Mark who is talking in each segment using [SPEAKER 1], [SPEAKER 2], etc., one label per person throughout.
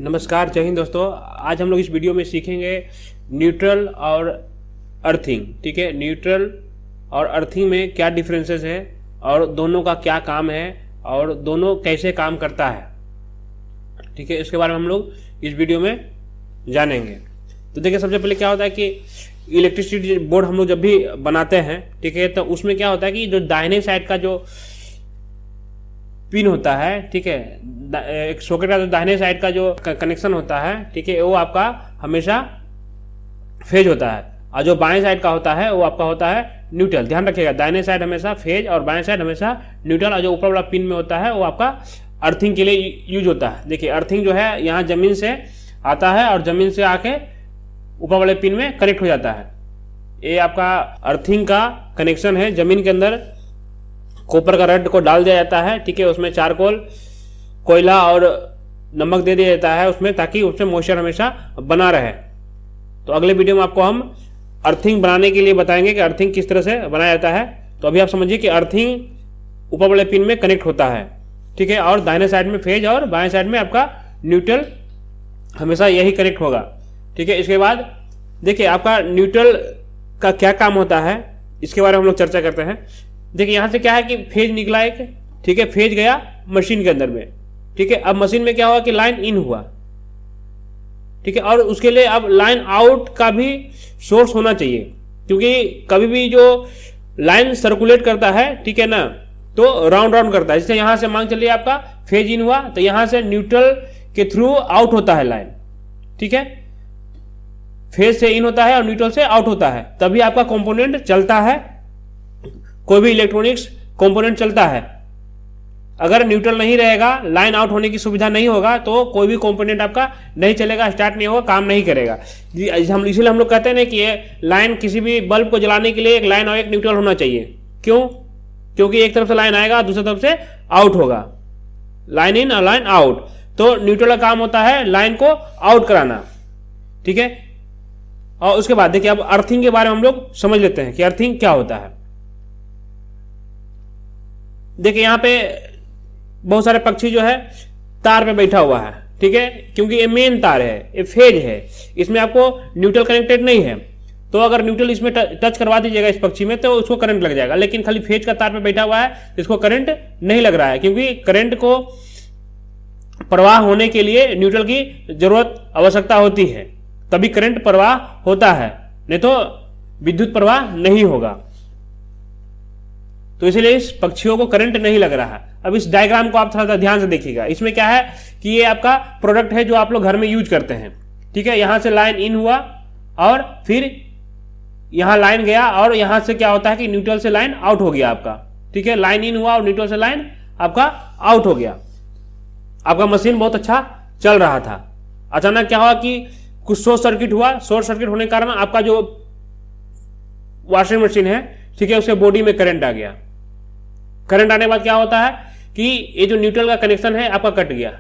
[SPEAKER 1] नमस्कार, जय हिंद दोस्तों। आज हम लोग इस वीडियो में सीखेंगे न्यूट्रल और अर्थिंग। ठीक है, न्यूट्रल और अर्थिंग में क्या डिफरेंसेस है और दोनों का क्या काम है और दोनों कैसे काम करता है। ठीक है, इसके बारे में हम लोग इस वीडियो में जानेंगे। तो देखिए, सबसे पहले क्या होता है कि इलेक्ट्रिसिटी बोर्ड हम लोग जब भी बनाते हैं, ठीक है, तो उसमें क्या होता है कि जो दाहिने साइड का जो पिन होता है, ठीक है, एक सॉकेट का जो दाहिने साइड का जो कनेक्शन होता है, ठीक है, वो आपका हमेशा फेज होता है और जो बाएं साइड का होता है वो आपका होता है न्यूट्रल। ध्यान रखिएगा, दाहिने साइड हमेशा फेज और बाएं साइड हमेशा न्यूट्रल और जो ऊपर वाला पिन में होता है वो आपका अर्थिंग के लिए यूज होता है। देखिए, अर्थिंग जो है यहाँ जमीन से आता है और जमीन से आके ऊपर वाले पिन में कनेक्ट हो जाता है। ये आपका अर्थिंग का कनेक्शन है। जमीन के अंदर कॉपर का रड को डाल दिया जाता है, ठीक है, उसमें चारकोल, कोयला और नमक दे दिया जाता है उसमें, ताकि उसमें मॉइस्चर हमेशा बना रहे। तो अगले वीडियो में आपको हम अर्थिंग बनाने के लिए बताएंगे कि अर्थिंग किस तरह से बनाया जाता है। तो अभी आप समझिए कि अर्थिंग ऊपर वाले पिन में कनेक्ट होता है, ठीक है, और दाहिने साइड में फेज और बाएं साइड में आपका न्यूट्रल हमेशा यही कनेक्ट होगा। ठीक है, इसके बाद देखिए आपका न्यूट्रल का क्या काम होता है, इसके बारे में हम लोग चर्चा करते हैं। देखिए, यहां से क्या है कि फेज निकला एक, ठीक है, फेज गया मशीन के अंदर में, ठीक है। अब मशीन में क्या हुआ कि लाइन इन हुआ, ठीक है, और उसके लिए अब लाइन आउट का भी सोर्स होना चाहिए, क्योंकि कभी भी जो लाइन सर्कुलेट करता है, ठीक है ना, तो राउंड राउंड करता है। जैसे यहां से मान चलिए आपका फेज इन हुआ तो यहां से न्यूट्रल के थ्रू आउट होता है लाइन, ठीक है, फेज से इन होता है और न्यूट्रल से आउट होता है, तभी आपका कंपोनेंट चलता है। कोई भी इलेक्ट्रॉनिक्स कंपोनेंट चलता है। अगर न्यूट्रल नहीं रहेगा, लाइन आउट होने की सुविधा नहीं होगा, तो कोई भी कंपोनेंट आपका नहीं चलेगा, स्टार्ट नहीं होगा, काम नहीं करेगा। इसीलिए हम लोग कहते हैं ना कि ये लाइन, किसी भी बल्ब को जलाने के लिए एक लाइन और एक न्यूट्रल होना चाहिए। क्यों? क्योंकि एक तरफ से लाइन आएगा, दूसरी तरफ से आउट होगा, लाइन इन और लाइन आउट। तो न्यूट्रल का काम होता है लाइन को आउट कराना, ठीक है। और उसके बाद देखिए, अब अर्थिंग के बारे में हम लोग समझ लेते हैं कि अर्थिंग क्या होता है। देखिए, यहां पे बहुत सारे पक्षी जो है तार पे बैठा हुआ है, ठीक है, क्योंकि ये मेन तार है, ये फेज है, इसमें आपको न्यूट्रल कनेक्टेड नहीं है। तो अगर न्यूट्रल इसमें टच करवा दीजिएगा इस पक्षी में तो उसको करंट लग जाएगा, लेकिन खाली फेज का तार पे बैठा हुआ है, इसको करंट नहीं लग रहा है, क्योंकि करंट को प्रवाह होने के लिए न्यूट्रल की जरूरत, आवश्यकता होती है, तभी करंट प्रवाह होता है, नहीं तो विद्युत प्रवाह नहीं होगा। तो इसलिए इस पक्षियों को करंट नहीं लग रहा है। अब इस डायग्राम को आप थोड़ा सा ध्यान से देखिएगा। इसमें क्या है कि ये आपका प्रोडक्ट है जो आप लोग घर में यूज करते हैं, ठीक है। यहां से लाइन इन हुआ और फिर यहां लाइन गया और यहां से क्या होता है कि न्यूट्रल से लाइन आउट हो गया आपका, ठीक है। लाइन इन हुआ और न्यूट्रल से लाइन आपका आउट हो गया। आपका मशीन बहुत अच्छा चल रहा था, अचानक क्या हुआ कि कुछ शॉर्ट सर्किट हुआ। शॉर्ट सर्किट होने के कारण आपका जो वॉशिंग मशीन है, ठीक है, उसके बॉडी में करंट आ गया। करंट आने के बाद क्या होता है कि ये जो न्यूट्रल का कनेक्शन है आपका कट गया,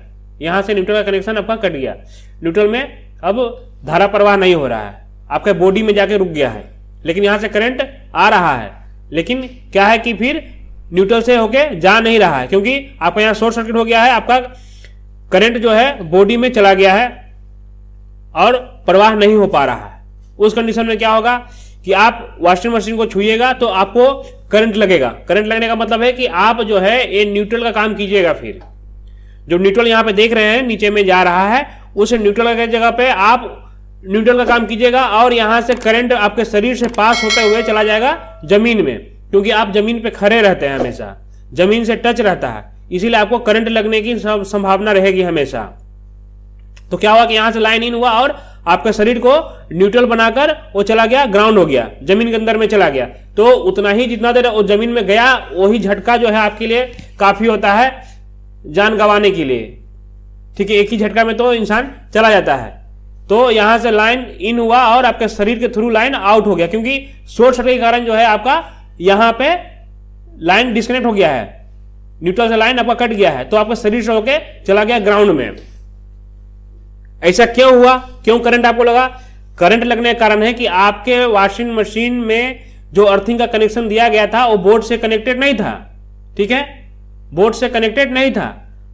[SPEAKER 1] यहां से न्यूट्रल का कनेक्शन आपका कट गया। न्यूट्रल में अब धारा प्रवाह नहीं हो रहा है, आपके बॉडी में जाके रुक गया है, लेकिन यहां से करंट आ रहा है, लेकिन क्या है कि फिर न्यूट्रल से होके जा नहीं रहा है, क्योंकि आपका यहां शॉर्ट सर्किट हो गया है। आपका करंट जो है बॉडी में चला गया है और प्रवाह नहीं हो पा रहा है। उस कंडीशन में क्या होगा कि आप वॉशिंग मशीन को छुइएगा तो आपको करंट लगेगा। करंट लगने का मतलब है कि आप जो है ये न्यूट्रल का काम कीजिएगा। फिर जो न्यूट्रल यहां पे देख रहे हैं नीचे में जा रहा है, उस न्यूट्रल की जगह पे आप न्यूट्रल का काम कीजिएगा और यहां से करंट आपके शरीर से पास होते हुए चला जाएगा जमीन में, क्योंकि आप जमीन पे खड़े रहते हैं, हमेशा जमीन से टच रहता है, इसीलिए आपको करंट लगने की संभावना रहेगी हमेशा। तो क्या हुआ कि यहां से लाइन इन हुआ और आपके शरीर को न्यूट्रल बनाकर वो चला गया, ग्राउंड हो गया, जमीन के अंदर में चला गया। तो उतना ही जितना देर वो जमीन में गया, वही झटका जो है आपके लिए काफी होता है जान गंवाने के लिए, ठीक है। एक ही झटका में तो इंसान चला जाता है। तो यहां से लाइन इन हुआ और आपके शरीर के थ्रू लाइन आउट हो गया, क्योंकि शॉर्ट सर्किट के कारण जो है आपका यहां पे लाइन डिस्कनेक्ट हो गया है, न्यूट्रल से लाइन आपका कट गया है, तो आपका शरीर से होके चला गया ग्राउंड में। ऐसा क्यों हुआ? क्यों करंट आपको लगा? करंट लगने का कारण है कि आपके वॉशिंग मशीन में जो अर्थिंग का कनेक्शन दिया गया था वो बोर्ड से कनेक्टेड नहीं था, ठीक है, बोर्ड से कनेक्टेड नहीं था।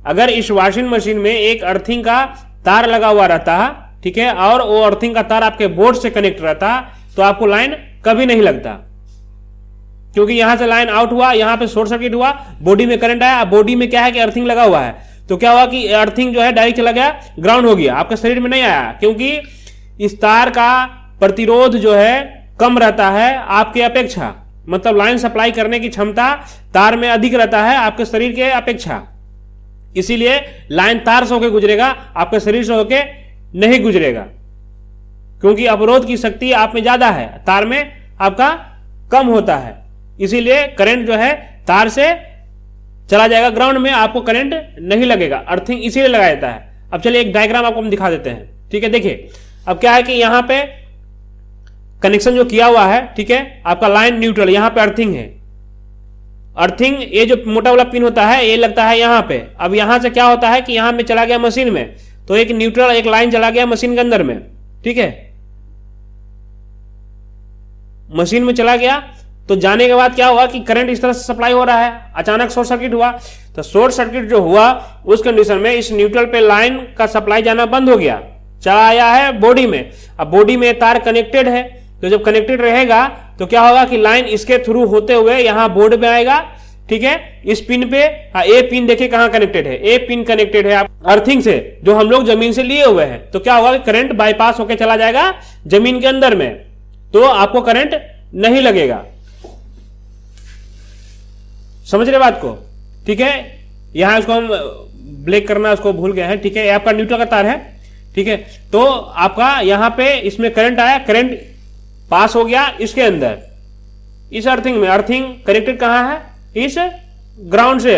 [SPEAKER 1] अगर इस वॉशिंग मशीन में एक अर्थिंग का तार लगा हुआ रहता है, ठीक है, और वो अर्थिंग का तार आपके बोर्ड से कनेक्ट रहता है, तो आपको लाइन कभी नहीं लगता, क्योंकि यहां से लाइन आउट हुआ, यहां पे शॉर्ट सर्किट हुआ, बॉडी में करंट आया, बॉडी में क्या है कि अर्थिंग लगा हुआ है, तो क्या हुआ कि अर्थिंग जो है डायरेक्ट चला गया, ग्राउंड हो गया, आपके शरीर में नहीं आया, क्योंकि इस तार का प्रतिरोध जो है कम रहता है आपके अपेक्षा, मतलब लाइन सप्लाई करने की क्षमता तार में अधिक रहता है आपके शरीर के अपेक्षा, इसीलिए लाइन तार से होकर गुजरेगा, आपके शरीर से होकर नहीं गुजरेगा, क्योंकि अवरोध की शक्ति आप में ज्यादा है, तार में आपका कम होता है, इसीलिए करंट जो है तार से चला जाएगा ग्राउंड में, आपको करंट नहीं लगेगा, अर्थिंग इसीलिए लगाया जाता है। अब चलिए एक डायग्राम आपको हम दिखा देते हैं, ठीक है। देखिए अब क्या है कि यहां पे कनेक्शन जो किया हुआ है, ठीक है, आपका लाइन न्यूट्रल, यहां पे अर्थिंग है, अर्थिंग ये जो मोटा वाला पिन होता है ये लगता है यहां पे। अब यहां से क्या होता है कि यहां में चला गया मशीन में, तो एक न्यूट्रल एक लाइन चला गया मशीन के अंदर में, ठीक है, मशीन में चला गया, तो जाने के बाद क्या हुआ कि करंट इस तरह से सप्लाई हो रहा है, अचानक शॉर्ट सर्किट हुआ, तो शॉर्ट सर्किट जो हुआ उस कंडीशन में इस न्यूट्रल पे लाइन का सप्लाई जाना बंद हो गया, चला आया है बॉडी में। अब बॉडी में तार कनेक्टेड है, तो जब कनेक्टेड रहेगा तो क्या होगा कि लाइन इसके थ्रू होते हुए यहां बोर्ड में आएगा, ठीक है, इस पिन पे, ए पिन देखिए कहां कनेक्टेड है, ए पिन कनेक्टेड है आप अर्थिंग से, जो हम लोग जमीन से लिए हुए हैं, तो क्या होगा कि करंट बाईपास होकर चला जाएगा जमीन के अंदर में, तो आपको करंट नहीं लगेगा। समझ रहे बात को, ठीक है। यहां इसको हम ब्लैक करना उसको भूल गए हैं, ठीक है, आपका न्यूट्रल का तार है, ठीक है, तो आपका यहां पे इसमें करंट आया, करंट पास हो गया इसके अंदर, इस अर्थिंग में, अर्थिंग कनेक्टेड कहां है, इस ग्राउंड से,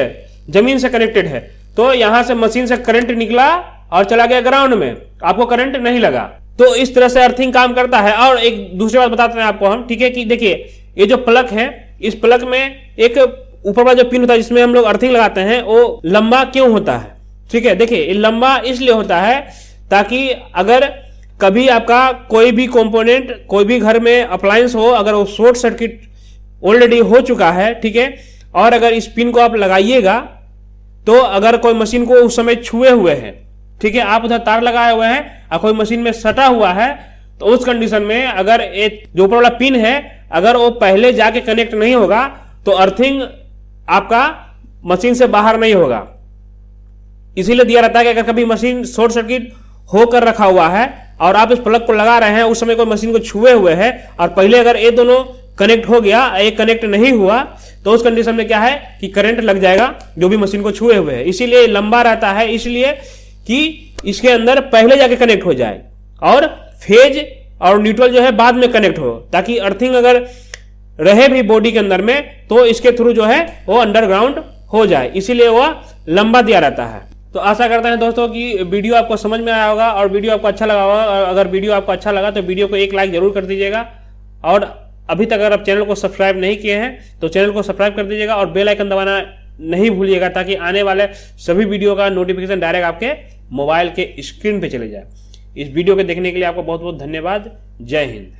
[SPEAKER 1] जमीन से कनेक्टेड है, तो यहां से मशीन से करंट निकला और चला गया ग्राउंड में, आपको करंट नहीं लगा। तो इस तरह से अर्थिंग काम करता है। और एक दूसरी बात बताते हैं आपको हम, ठीक है, कि देखिए ये जो प्लग है, इस प्लग में एक ऊपर वाला जो पिन होता है जिसमें हम लोग अर्थिंग लगाते हैं, वो लंबा क्यों होता है, ठीक है। देखिए ये लंबा इसलिए होता है ताकि अगर कभी आपका कोई भी कंपोनेंट, कोई भी घर में अप्लायंस हो, अगर वो शॉर्ट सर्किट ऑलरेडी हो चुका है, ठीक है, और अगर इस पिन को आप लगाइएगा, तो अगर कोई मशीन को उस समय छुए हुए हैं, ठीक है, आप उधर तार लगाए हुए हैं और कोई मशीन में सटा हुआ है, तो उस कंडीशन में अगर एक जो ऊपर वाला पिन है अगर वो पहले जाके कनेक्ट नहीं होगा, तो अर्थिंग आपका मशीन से बाहर नहीं होगा। इसीलिए दिया रहता है कि अगर कभी मशीन शॉर्ट सर्किट होकर रखा हुआ है और आप इस प्लग को लगा रहे हैं, उस समय कोई मशीन को छुए हुए हैं और पहले अगर ये दोनों कनेक्ट हो गया, ये कनेक्ट नहीं हुआ, तो उस कंडीशन में क्या है कि करंट लग जाएगा जो भी मशीन को छुए हुए हैं। इसीलिए लंबा रहता है, इसलिए कि इसके अंदर पहले जाके कनेक्ट हो जाए और फेज और न्यूट्रल जो है बाद में कनेक्ट हो, ताकि अर्थिंग अगर रहे भी बॉडी के अंदर में तो इसके थ्रू जो है वो अंडरग्राउंड हो जाए, इसीलिए वो लंबा दिया रहता है। तो आशा करते हैं दोस्तों कि वीडियो आपको समझ में आया होगा और वीडियो आपको अच्छा लगा होगा। और अगर वीडियो आपको अच्छा लगा तो वीडियो को एक लाइक जरूर कर दीजिएगा, और अभी तक अगर आप चैनल को सब्सक्राइब नहीं किए हैं तो चैनल को सब्सक्राइब कर दीजिएगा और बेल आइकन दबाना नहीं भूलिएगा, ताकि आने वाले सभी वीडियो का नोटिफिकेशन डायरेक्ट आपके मोबाइल के स्क्रीन पे चले जाए। इस वीडियो को देखने के लिए आपको बहुत बहुत धन्यवाद। जय हिंद।